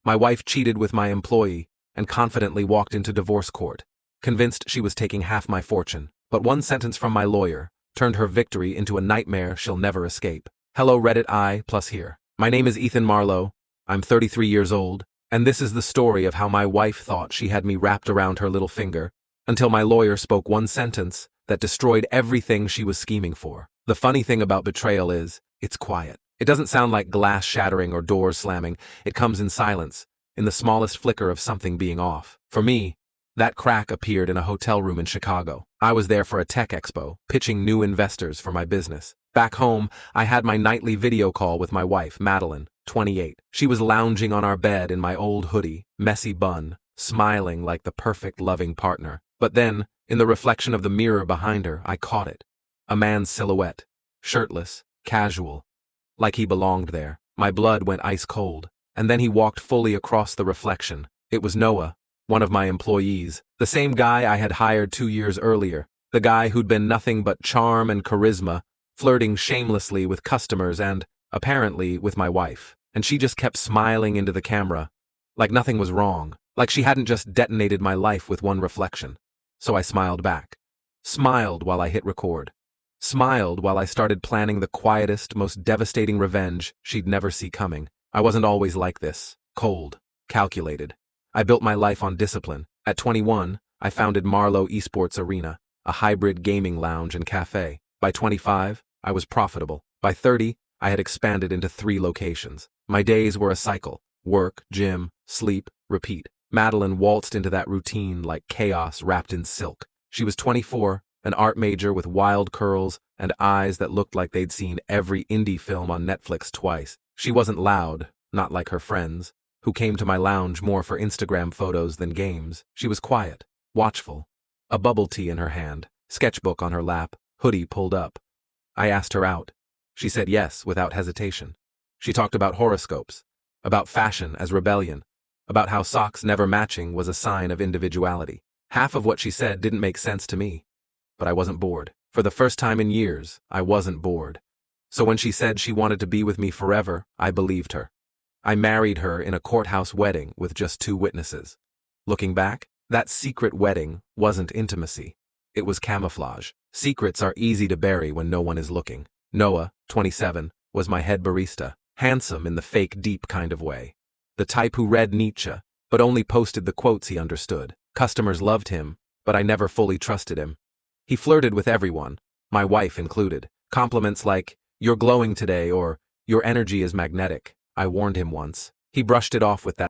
My wife cheated with my employee and confidently walked into divorce court, convinced she was taking half my fortune. But one sentence from my lawyer turned her victory into a nightmare she'll never escape. Hello Reddit I plus here. My name is Ethan Marlowe. I'm 33 years old, and this is the story of how my wife thought she had me wrapped around her little finger, until my lawyer spoke one sentence that destroyed everything she was scheming for. The funny thing about betrayal is, it's quiet. It doesn't sound like glass shattering or doors slamming. It comes in silence, in the smallest flicker of something being off. For me, that crack appeared in a hotel room in Chicago. I was there for a tech expo, pitching new investors for my business. Back home, I had my nightly video call with my wife, Madeline, 28. She was lounging on our bed in my old hoodie, messy bun, smiling like the perfect loving partner. But then, in the reflection of the mirror behind her, I caught it. A man's silhouette, shirtless, casual, like he belonged there. My blood went ice cold, and then he walked fully across the reflection. It was Noah, one of my employees, the same guy I had hired 2 years earlier, the guy who'd been nothing but charm and charisma, flirting shamelessly with customers and, apparently, with my wife. And she just kept smiling into the camera, like nothing was wrong, like she hadn't just detonated my life with one reflection. So I smiled back. Smiled while I hit record. Smiled while I started planning the quietest, most devastating revenge she'd never see coming. I wasn't always like this. Cold. Calculated. I built my life on discipline. At 21, I founded Marlowe Esports Arena, a hybrid gaming lounge and cafe. By 25, I was profitable. By 30, I had expanded into 3 locations. My days were a cycle. Work, gym, sleep, repeat. Madeline waltzed into that routine like chaos wrapped in silk. She was 24, an art major with wild curls and eyes that looked like they'd seen every indie film on Netflix twice. She wasn't loud, not like her friends, who came to my lounge more for Instagram photos than games. She was quiet, watchful, a bubble tea in her hand, sketchbook on her lap, hoodie pulled up. I asked her out. She said yes without hesitation. She talked about horoscopes, about fashion as rebellion, about how socks never matching was a sign of individuality. Half of what she said didn't make sense to me, but I wasn't bored. For the first time in years, I wasn't bored. So when she said she wanted to be with me forever, I believed her. I married her in a courthouse wedding with just 2 witnesses. Looking back, that secret wedding wasn't intimacy. It was camouflage. Secrets are easy to bury when no one is looking. Noah, 27, was my head barista, handsome in the fake deep kind of way. The type who read Nietzsche, but only posted the quotes he understood. Customers loved him, but I never fully trusted him. He flirted with everyone, my wife included. Compliments like, "You're glowing today," or "Your energy is magnetic." I warned him once. He brushed it off with that